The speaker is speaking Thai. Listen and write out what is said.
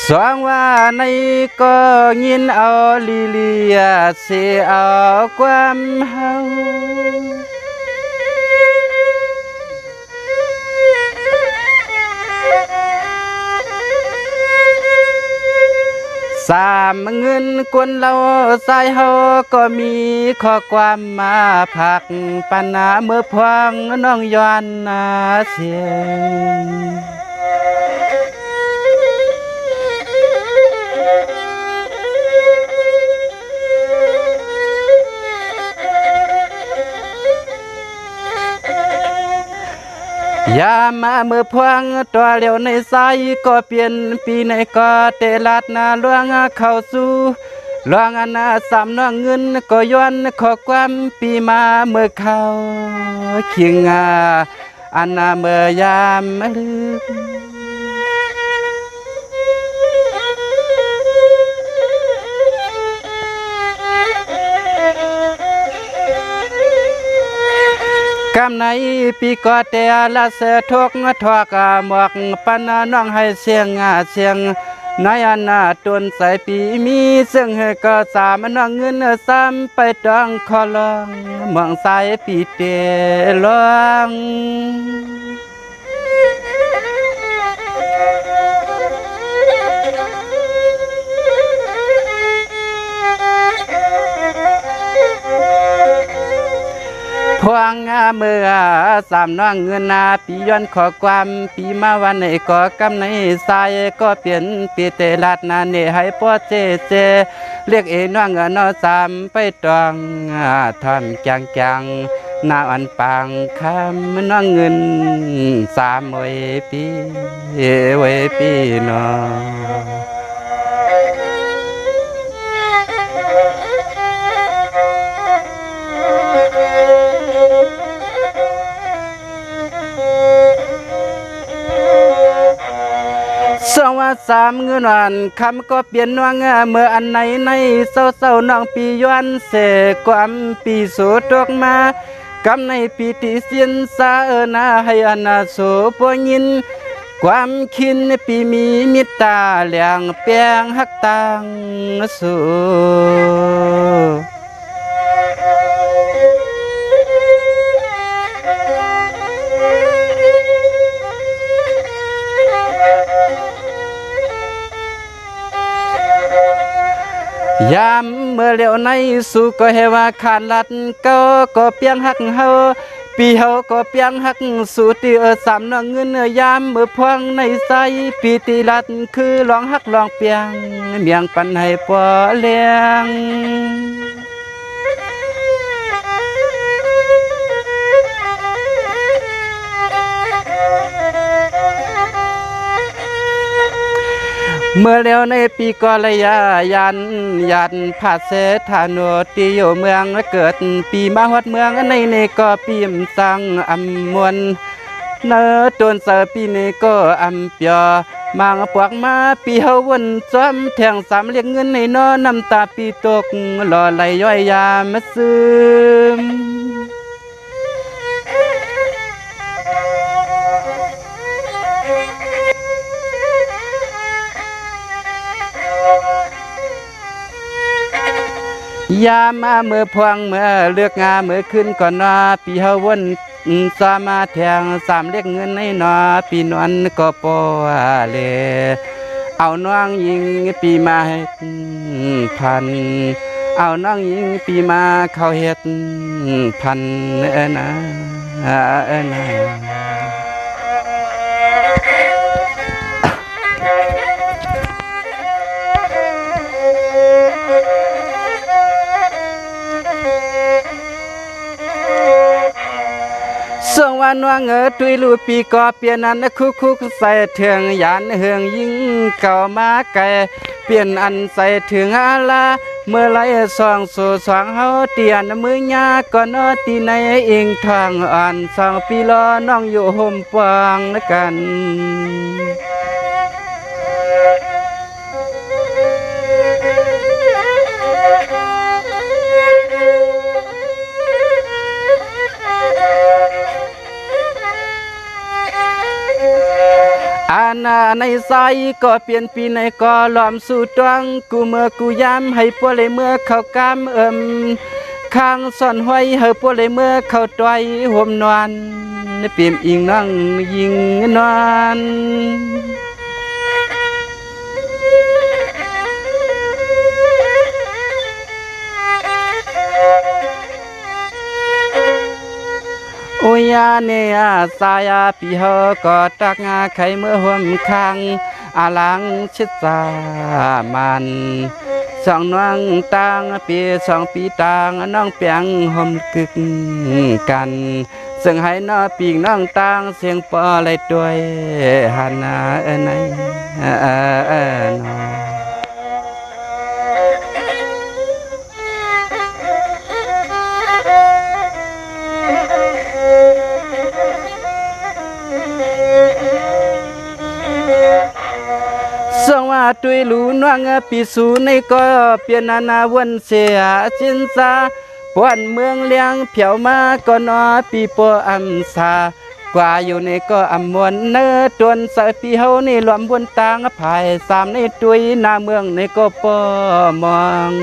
สวงว่าในก็ยินเอาลีเลียเสียเอาความเฮาสามเงินกวนเราสายเฮาก็มีข้อความมาผักปัญหาเมื่อพวงน้องย้อนนาเสียงยามมาเมื่อพวงตัวเลี้ยวในสายก็เปลี่ยนปีในก็เตลัดนาลวงเข้าสู่ลวงอันสามน้องเงินก็ย้อนขอความปีมาเมื่อเขาเคียงอันเมื่อยามลืมกำในปีก็เตละเสทกทอกหมวกปันน้องให้เสียงเสียงน้อยอันต้นใส่ปีมีซึ่งให้ก็สามน้องเงินซ้ำไปต้องขอลองมองสายปีเตลองพวงเมื่อสามน้องเงินปีย้อนขอความปีมาวันไหนก็กำในสายก็เปลี่ยนปีเตลัดนาเนให้พ่อเจเรียกน้องนอสามไปตองทำจังหน้าอันปังคำน้องเงินสามปีนอสองว่าสามเงินวันคำก็เปลี่ยนว่างเมื่ออันไหนในเศร้าน้องปีย้อนเสกความปีโสตกมากำในปีติเสียนสานาให้อนาโสปยินความคินปีมีมิตาเหลียงเปียงหักตังสูยามเมื่อเลี้ยวในสู่ก็เฮว่าขาดลัดก็เปียงหักเฮาปีเฮาก็เปียงหักสู่ตีสามน้องเงินยามเมื่อพวงในใจปีตีลัดคือลองหักลองเปียงเมียงปันให้ปอเลี้ยงเมื่อเร็วในปีก็ระยะยันผาเสถานตีอยู่เมืองเกิดปีมาฮอดเมืองในก็ปีมสังอำมวนเนื้อจนเสปีนี้ก็อำเปียมางปวกมาปีเฮาวนซ้อมแทงสามเรียกเงินในนอน้ำตาปีตกหล่อไหลย้อยยามาซึมยามาเมื่อพวงเมื่อเลือกงาเมื่อขึ้นก่อนนอปีเฮาวนสามาแทงสามเรียกเงินในนอปีนวลก็ปอเลเอาน้องยิงปีมาเฮ็ดพันเอาน้องยิงปีมาเขาเฮ็ดพันนะส่งวันว่างตุยลูปีก็เปลี่ยนอันคุกใส่เถืองยานเฮืองยิงเก่ามาไกลเปลี่ยนอันใส่ถึงอาลาเมื่อไรสองสู่สองเฮาเตียนมือยาก่อนตีในเองทางอ่านสองปีรอน้องอยู่ห่มฟางกัน อา นาในซอยก็เปลี่ยนปีในก็ล้อมสู่ตวงกูเมื่อกูย้ำให้พวกเลยเมื่อเขากำข้างซ่อนไว้ให้พวกเลยเมื่อเขาต้อยห่มนอนเปลี่ยนอิงนั่งยิงนอนโอยาเนียสายาปีเฮอก็ตักงาไขเมื่อห่วมข้างอาลังชิดสามันสองน้องต่างปีสองปีต่างน้องเปียงห่มกึกกันซึ่งให้น้อปีกน้องต่างเสียงปอไหลด้วยหันนาในนอสว่าตุยหลูนวงปีสูในก็เปลี่ยนนาวันเสียจินซาปวนเมืองเลี้ยงเผียวมาก็นอปีโปอัมซากว่าอยู่ในก็อำมวนเนื้อตวนสายปีเฮานี่รวมบนตางภายสามในตุยหน้าเมืองในก็ปอมอง